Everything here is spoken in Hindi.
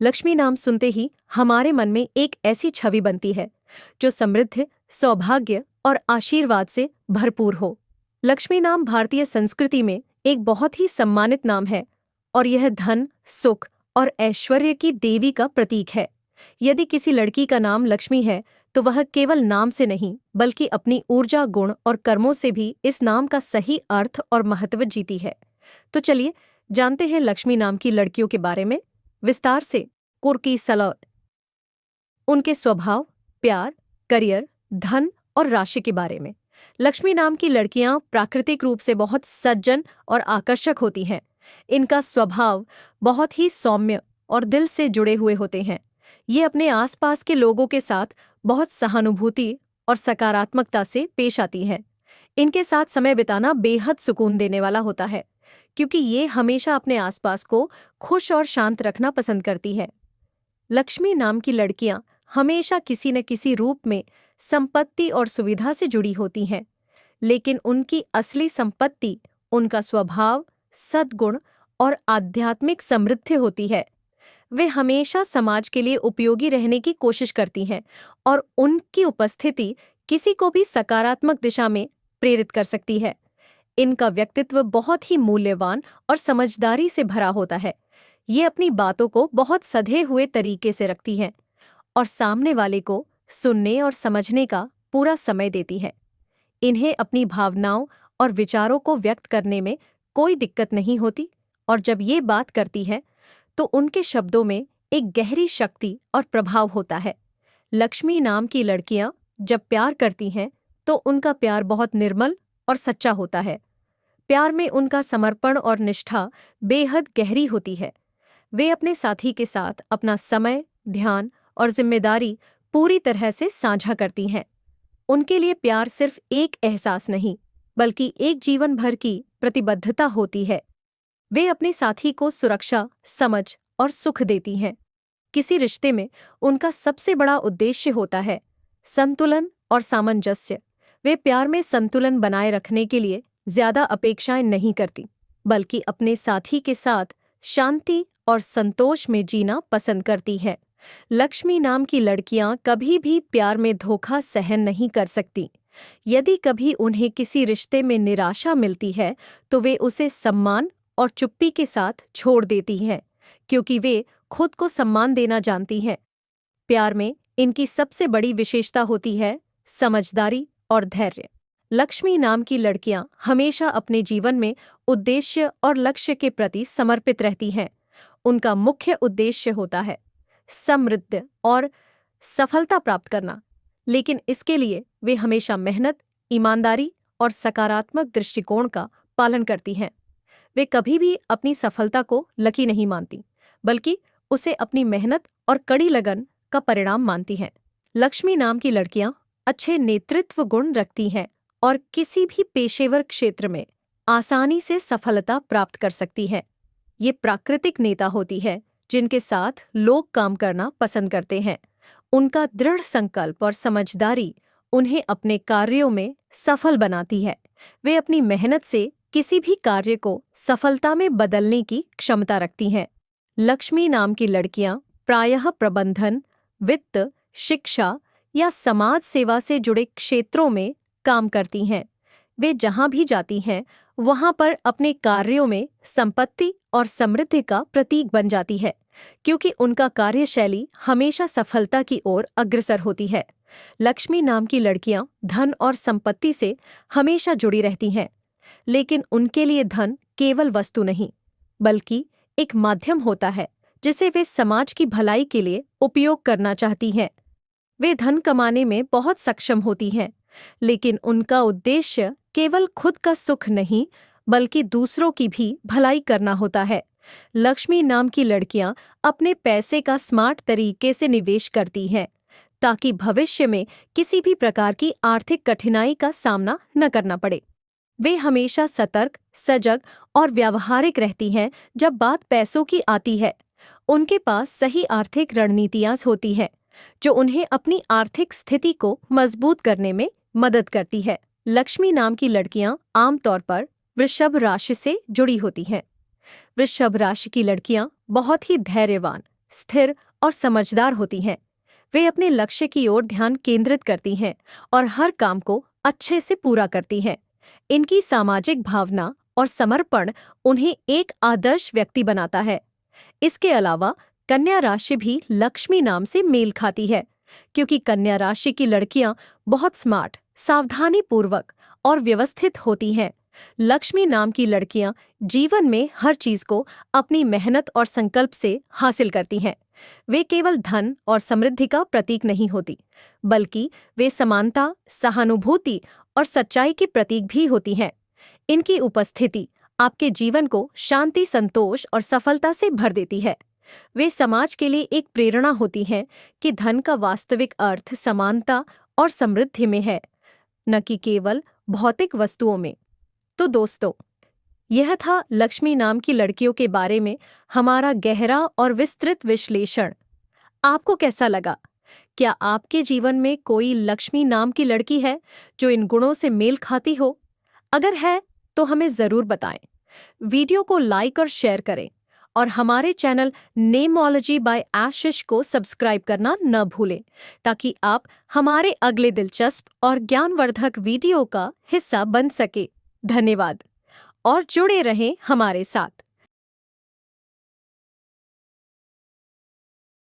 लक्ष्मी नाम सुनते ही हमारे मन में एक ऐसी छवि बनती है जो समृद्ध, सौभाग्य और आशीर्वाद से भरपूर हो। लक्ष्मी नाम भारतीय संस्कृति में एक बहुत ही सम्मानित नाम है और यह धन, सुख और ऐश्वर्य की देवी का प्रतीक है। यदि किसी लड़की का नाम लक्ष्मी है तो वह केवल नाम से नहीं बल्कि अपनी ऊर्जा, गुण और कर्मों से भी इस नाम का सही अर्थ और महत्व जीती है। तो चलिए जानते हैं लक्ष्मी नाम की लड़कियों के बारे में विस्तार से। कुर्की सलौट, उनके स्वभाव, प्यार, करियर, धन और राशि के बारे में। लक्ष्मी नाम की लड़कियां प्राकृतिक रूप से बहुत सज्जन और आकर्षक होती हैं। इनका स्वभाव बहुत ही सौम्य और दिल से जुड़े हुए होते हैं। ये अपने आसपास के लोगों के साथ बहुत सहानुभूति और सकारात्मकता से पेश आती हैं। इनके साथ समय बिताना बेहद सुकून देने वाला होता है क्योंकि ये हमेशा अपने आसपास को खुश और शांत रखना पसंद करती है। लक्ष्मी नाम की लड़कियां हमेशा किसी न किसी रूप में संपत्ति और सुविधा से जुड़ी होती हैं, लेकिन उनकी असली संपत्ति उनका स्वभाव, सद्गुण और आध्यात्मिक समृद्धि होती है। वे हमेशा समाज के लिए उपयोगी रहने की कोशिश करती हैं और उनकी उपस्थिति किसी को भी सकारात्मक दिशा में प्रेरित कर सकती है। इनका व्यक्तित्व बहुत ही मूल्यवान और समझदारी से भरा होता है। ये अपनी बातों को बहुत सधे हुए तरीके से रखती हैं और सामने वाले को सुनने और समझने का पूरा समय देती है। इन्हें अपनी भावनाओं और विचारों को व्यक्त करने में कोई दिक्कत नहीं होती और जब ये बात करती है तो उनके शब्दों में एक गहरी शक्ति और प्रभाव होता है। लक्ष्मी नाम की लड़कियां जब प्यार करती हैं तो उनका प्यार बहुत निर्मल और सच्चा होता है। प्यार में उनका समर्पण और निष्ठा बेहद गहरी होती है। वे अपने साथी के साथ अपना समय, ध्यान और जिम्मेदारी पूरी तरह से साझा करती हैं। उनके लिए प्यार सिर्फ एक एहसास नहीं बल्कि एक जीवन भर की प्रतिबद्धता होती है। वे अपने साथी को सुरक्षा, समझ और सुख देती हैं। किसी रिश्ते में उनका सबसे बड़ा उद्देश्य होता है संतुलन और सामंजस्य। वे प्यार में संतुलन बनाए रखने के लिए ज्यादा अपेक्षाएं नहीं करती बल्कि अपने साथी के साथ शांति और संतोष में जीना पसंद करती है। लक्ष्मी नाम की लड़कियां कभी भी प्यार में धोखा सहन नहीं कर सकती। यदि कभी उन्हें किसी रिश्ते में निराशा मिलती है तो वे उसे सम्मान और चुप्पी के साथ छोड़ देती हैं क्योंकि वे खुद को सम्मान देना जानती हैं। प्यार में इनकी सबसे बड़ी विशेषता होती है समझदारी और धैर्य। लक्ष्मी नाम की लड़कियां हमेशा अपने जीवन में उद्देश्य और लक्ष्य के प्रति समर्पित रहती हैं। उनका मुख्य उद्देश्य होता है समृद्धि और सफलता प्राप्त करना, लेकिन इसके लिए वे हमेशा मेहनत, ईमानदारी और सकारात्मक दृष्टिकोण का पालन करती हैं। वे कभी भी अपनी सफलता को लकी नहीं मानती बल्कि उसे अपनी मेहनत और कड़ी लगन का परिणाम मानती हैं। लक्ष्मी नाम की लड़कियां अच्छे नेतृत्व गुण रखती हैं और किसी भी पेशेवर क्षेत्र में आसानी से सफलता प्राप्त कर सकती हैं। ये प्राकृतिक नेता होती है जिनके साथ लोग काम करना पसंद करते हैं। उनका दृढ़ संकल्प और समझदारी उन्हें अपने कार्यों में सफल बनाती है। वे अपनी मेहनत से किसी भी कार्य को सफलता में बदलने की क्षमता रखती हैं। लक्ष्मी नाम की लड़कियां प्रायः प्रबंधन, वित्त, शिक्षा या समाज सेवा से जुड़े क्षेत्रों में काम करती हैं। वे जहां भी जाती हैं वहां पर अपने कार्यों में संपत्ति और समृद्धि का प्रतीक बन जाती है क्योंकि उनका कार्यशैली हमेशा सफलता की ओर अग्रसर होती है। लक्ष्मी नाम की लड़कियां धन और संपत्ति से हमेशा जुड़ी रहती हैं, लेकिन उनके लिए धन केवल वस्तु नहीं बल्कि एक माध्यम होता है जिसे वे समाज की भलाई के लिए उपयोग करना चाहती हैं। वे धन कमाने में बहुत सक्षम होती हैं, लेकिन उनका उद्देश्य केवल खुद का सुख नहीं बल्कि दूसरों की भी भलाई करना होता है। लक्ष्मी नाम की लड़कियां अपने पैसे का स्मार्ट तरीके से निवेश करती हैं ताकि भविष्य में किसी भी प्रकार की आर्थिक कठिनाई का सामना न करना पड़े। वे हमेशा सतर्क, सजग और व्यावहारिक रहती हैं जब बात पैसों की आती है। उनके पास सही आर्थिक रणनीतियां होती हैं जो उन्हें अपनी आर्थिक स्थिति को मजबूत करने में मदद करती है। लक्ष्मी नाम की लड़कियां आमतौर पर वृषभ राशि से जुड़ी होती हैं। वृषभ राशि की लड़कियां बहुत ही धैर्यवान, स्थिर और समझदार होती हैं। वे अपने लक्ष्य की ओर ध्यान केंद्रित करती हैं और हर काम को अच्छे से पूरा करती हैं। इनकी सामाजिक भावना और समर्पण उन्हें एक आदर्श व्यक्ति बनाता है। इसके अलावा कन्या राशि भी लक्ष्मी नाम से मेल खाती है, क्योंकि कन्या राशि की लड़कियां बहुत स्मार्ट, सावधानी पूर्वक और व्यवस्थित होती हैं। लक्ष्मी नाम की लड़कियां जीवन में हर चीज को अपनी मेहनत और संकल्प से हासिल करती हैं। वे केवल धन और समृद्धि का प्रतीक नहीं होती, बल्कि वे समानता, सहानुभूति और सच्चाई के प्रतीक भी होती हैं। इनकी उपस्थिति आपके जीवन को शांति, संतोष और सफलता से भर देती है। वे समाज के लिए एक प्रेरणा होती हैं कि धन का वास्तविक अर्थ समानता और समृद्धि में है, न कि केवल भौतिक वस्तुओं में। तो दोस्तों, यह था लक्ष्मी नाम की लड़कियों के बारे में हमारा गहरा और विस्तृत विश्लेषण। आपको कैसा लगा? क्या आपके जीवन में कोई लक्ष्मी नाम की लड़की है जो इन गुणों से मेल खाती हो? अगर है तो हमें जरूर बताएं। वीडियो को लाइक और शेयर करें और हमारे चैनल नेमोलॉजी बाय आशीष को सब्सक्राइब करना न भूलें, ताकि आप हमारे अगले दिलचस्प और ज्ञानवर्धक वीडियो का हिस्सा बन सके। धन्यवाद और जुड़े रहें हमारे साथ।